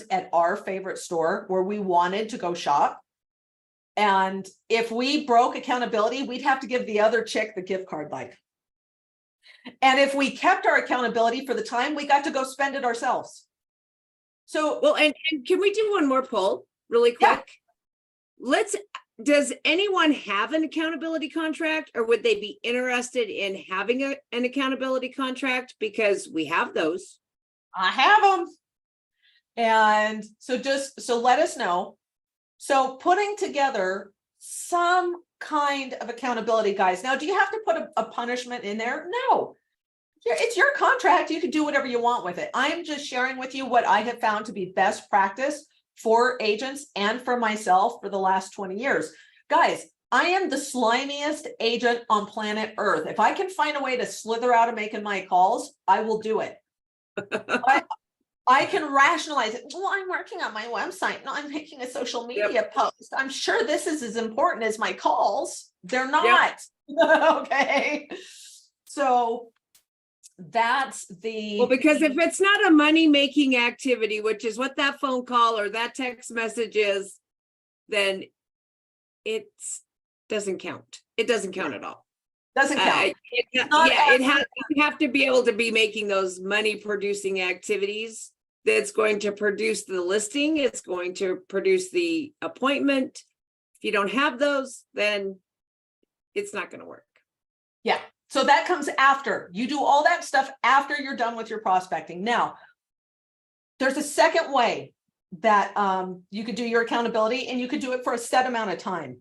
at our favorite store where we wanted to go shop. And if we broke accountability, we'd have to give the other chick the gift card like. And if we kept our accountability for the time, we got to go spend it ourselves. So, well, and can we do one more poll really quick? Yeah. Does anyone have an accountability contract, or would they be interested in having an accountability contract? Because we have those. I have them. And so let us know. So putting together some kind of accountability, guys. Now, do you have to put a punishment in there? No. It's your contract. You can do whatever you want with it. I'm just sharing with you what I have found to be best practice for agents and for myself for the last 20 years. Guys, I am the slimiest agent on planet Earth. If I can find a way to slither out of making my calls, I will do it. I can rationalize it. Well, I'm working on my website. No, I'm making a social media post. I'm sure this is as important as my calls. They're not. Okay. So that's well, because if it's not a money-making activity, which is what that phone call or that text message is, then it doesn't count. It doesn't count at all. Doesn't count. You have to be able to be making those money-producing activities. That's going to produce the listing. It's going to produce the appointment. If you don't have those, then it's not going to work. Yeah. So that comes after. You do all that stuff after you're done with your prospecting. Now, there's a second way that you could do your accountability, and you could do it for a set amount of time,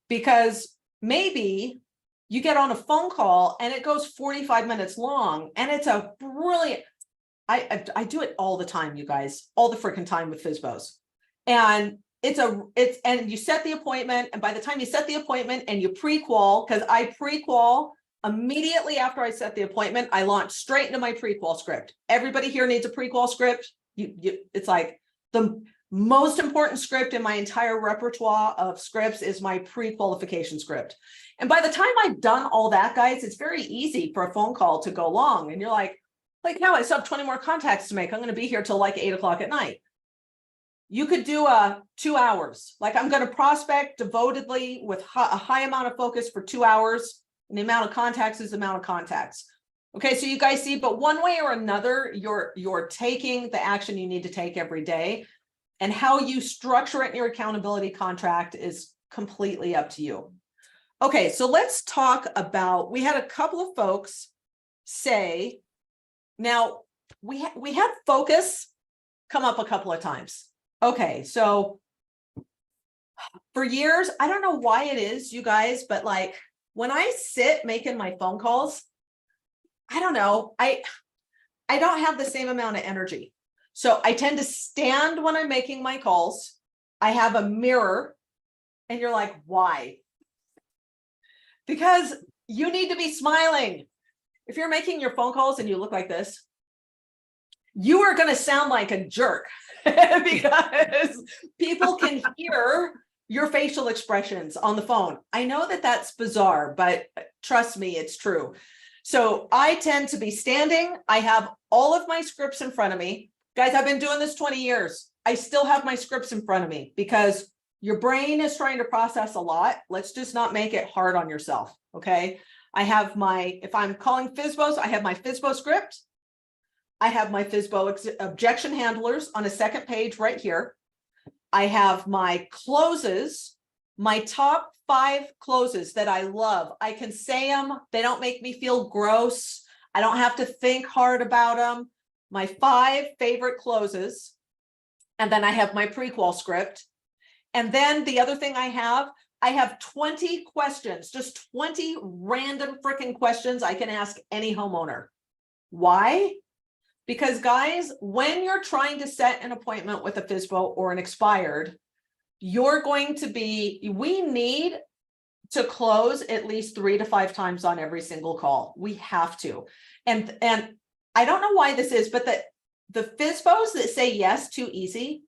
because maybe you get on a phone call and it goes 45 minutes long, and it's a brilliant, I do it all the time, you guys, all the freaking time with FSBOs. And and you set the appointment, and by the time you set the appointment and you pre-qual, because I pre-qual immediately after I set the appointment, I launch straight into my pre-qual script. Everybody here needs a pre-qual script. It's like the most important script in my entire repertoire of scripts is my pre-qualification script. And by the time I've done all that, guys, it's very easy for a phone call to go long. And you're like now I still have 20 more contacts to make. I'm going to be here till like 8 o'clock at night. You could do 2 hours. Like, I'm going to prospect devotedly with a high amount of focus for 2 hours. And the amount of contacts is the amount of contacts. Okay, so you guys see, but one way or another, you're taking the action you need to take every day, and how you structure it in your accountability contract is completely up to you. Okay, so let's talk about, we had a couple of folks say, now we had focus come up a couple of times. Okay, so for years, I don't know why it is, you guys, but like when I sit making my phone calls, I don't know, I don't have the same amount of energy. So I tend to stand when I'm making my calls. I have a mirror, and you're like, why? Because you need to be smiling. If you're making your phone calls and you look like this, you are going to sound like a jerk because people can hear your facial expressions on the phone. I know that that's bizarre, but trust me, it's true. So I tend to be standing. I have all of my scripts in front of me. Guys, I've been doing this 20 years. I still have my scripts in front of me because your brain is trying to process a lot. Let's just not make it hard on yourself. Okay. I have if I'm calling FSBOs, I have my FSBO script. I have my FSBO objection handlers on a second page right here. I have my closes, my top 5 closes that I love. I can say them. They don't make me feel gross. I don't have to think hard about them. My 5 favorite closes. And then I have my prequal script. And then the other thing I have 20 questions, just 20 random freaking questions I can ask any homeowner. Why? Because guys, when you're trying to set an appointment with a FSBO or an expired, we need to close at least 3 to 5 times on every single call. We have to. And I don't know why this is, but the FSBOs that say yes too easy,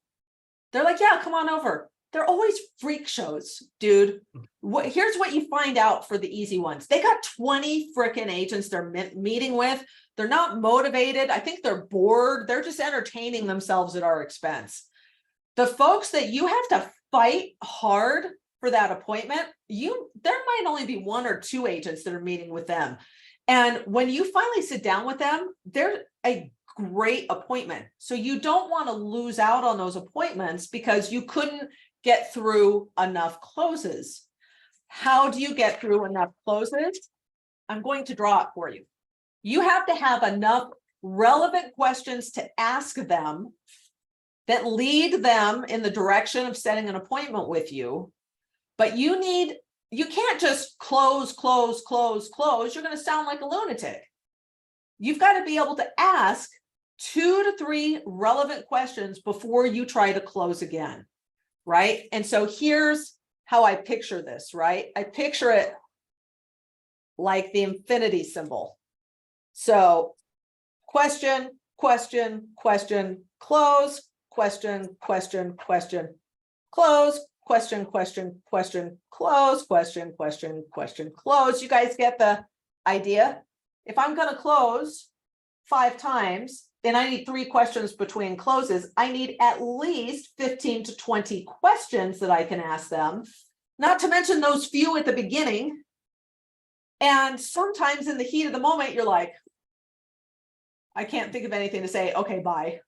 they're like, yeah, come on over. They're always freak shows, dude. Here's what you find out for the easy ones. They got 20 freaking agents they're meeting with. They're not motivated. I think they're bored. They're just entertaining themselves at our expense. The folks that you have to fight hard for that appointment, there might only be 1 or 2 agents that are meeting with them. And when you finally sit down with them, they're a great appointment. So you don't want to lose out on those appointments because you couldn't get through enough closes. How do you get through enough closes? I'm going to draw it for you. You have to have enough relevant questions to ask them that lead them in the direction of setting an appointment with you. But you can't just close. You're going to sound like a lunatic. You've got to be able to ask 2 to 3 relevant questions before you try to close again, right? And so here's how I picture this, right? I picture it like the infinity symbol. So question, question, question, close, question, question, question, close, question, question, question, close, question, question, question, close. You guys get the idea? If I'm going to close 5 times, then I need 3 questions between closes. I need at least 15 to 20 questions that I can ask them, not to mention those few at the beginning. And sometimes in the heat of the moment, you're like, I can't think of anything to say. Okay, bye.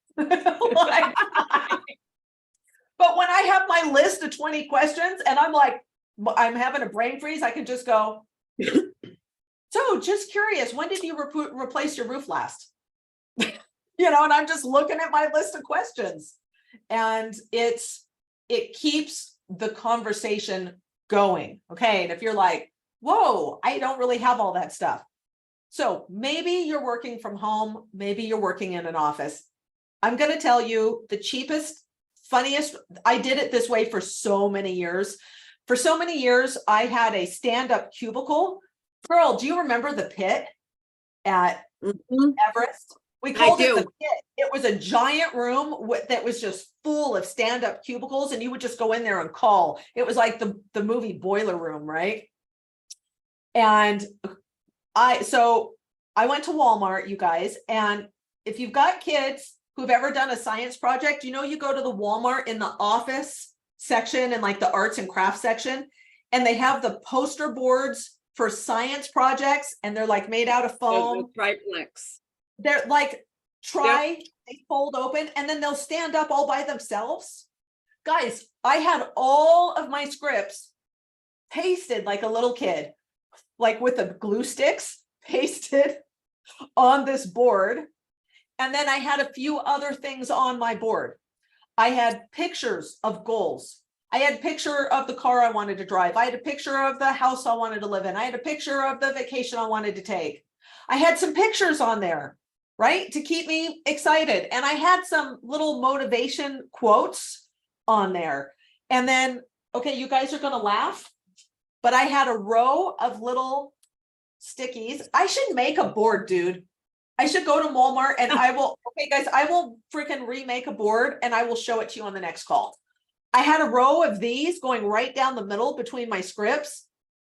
But when I have my list of 20 questions and I'm having a brain freeze, I can just go, so just curious, when did you replace your roof last? And I'm just looking at my list of questions, and it keeps the conversation going. Okay. And if you're like, whoa, I don't really have all that stuff. So maybe you're working from home, maybe you're working in an office. I'm going to tell you the cheapest, funniest, I did it this way for so many years. For so many years, I had a stand-up cubicle. Girl, do you remember the pit at Everest? We called it the pit. It was a giant room that was just full of stand-up cubicles, and you would just go in there and call. It was like the movie Boiler Room, right? And I went to Walmart, you guys, and if you've got kids who've ever done a science project, you go to the Walmart in the office section and like the arts and crafts section, and they have the poster boards for science projects, and they're like made out of foam. Triplex. They're like, they fold open, and then they'll stand up all by themselves. Guys, I had all of my scripts pasted like a little kid, like with the glue sticks pasted on this board. And then I had a few other things on my board. I had pictures of goals. I had a picture of the car I wanted to drive. I had a picture of the house I wanted to live in. I had a picture of the vacation I wanted to take. I had some pictures on there, right, to keep me excited. And I had some little motivation quotes on there. And then, okay, you guys are going to laugh, but I had a row of little stickies. I should make a board, dude. I should go to Walmart and I will freaking remake a board, and I will show it to you on the next call. I had a row of these going right down the middle between my scripts,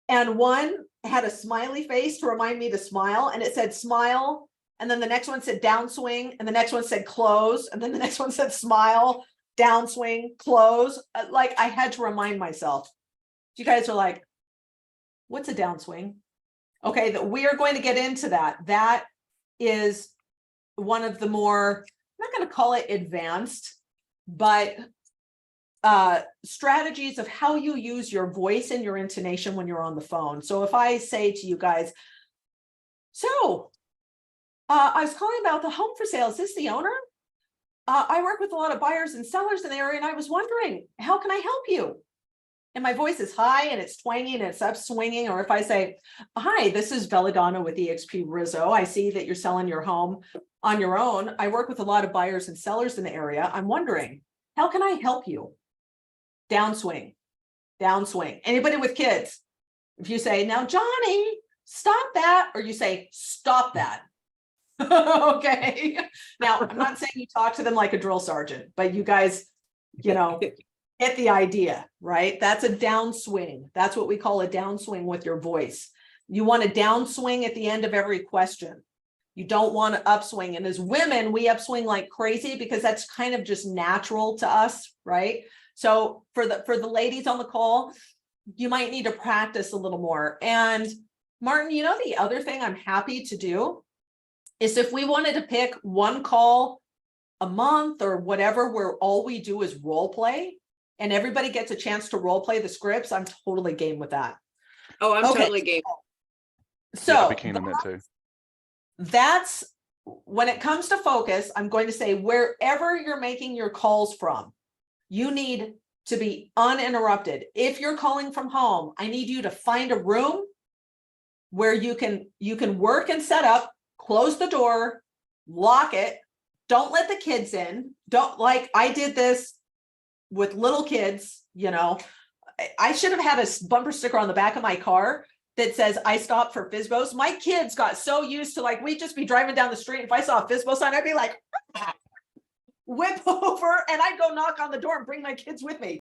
and one had a smiley face to remind me to smile, and it said smile, and then the next one said downswing, and the next one said close, and then the next one said smile, downswing, close. Like I had to remind myself. You guys are like, what's a downswing? Okay, we are going to get into that. That is one of the more, I'm not going to call it advanced, but strategies of how you use your voice and your intonation when you're on the phone. So if I say to you guys, so I was calling about the home for sale. Is this the owner? I work with a lot of buyers and sellers in the area, and I was wondering, how can I help you? And my voice is high and it's twanging and it's up swinging. Or if I say, hi, this is Belladonna with eXp Rizzo. I see that you're selling your home on your own. I work with a lot of buyers and sellers in the area. I'm wondering, how can I help you? Downswing, downswing. Anybody with kids? If you say, now, Johnny, stop that, or you say, stop that. Okay. Now, I'm not saying you talk to them like a drill sergeant, but you guys, get the idea, right? That's a downswing. That's what we call a downswing with your voice. You want a downswing at the end of every question. You don't want to upswing. And as women, we upswing like crazy because that's kind of just natural to us, right? So for the ladies on the call, you might need to practice a little more. And Martin, you know, the other thing I'm happy to do is if we wanted to pick one call a month or whatever, where all we do is role play and everybody gets a chance to role play the scripts, I'm totally game with that. Oh, I'm Okay. totally game. So Yeah, I'd be keen on that too. that's when it comes to focus, I'm going to say wherever you're making your calls from, you need to be uninterrupted. If you're calling from home, I need you to find a room where you can work and set up, close the door, lock it. Don't let the kids in. Don't, like I did this with little kids, you know. I should have had a bumper sticker on the back of my car that says I stopped for FSBOs. My kids got so used to, like, we'd just be driving down the street. If I saw a FSBO sign, I'd be like, whip over, and I'd go knock on the door and bring my kids with me.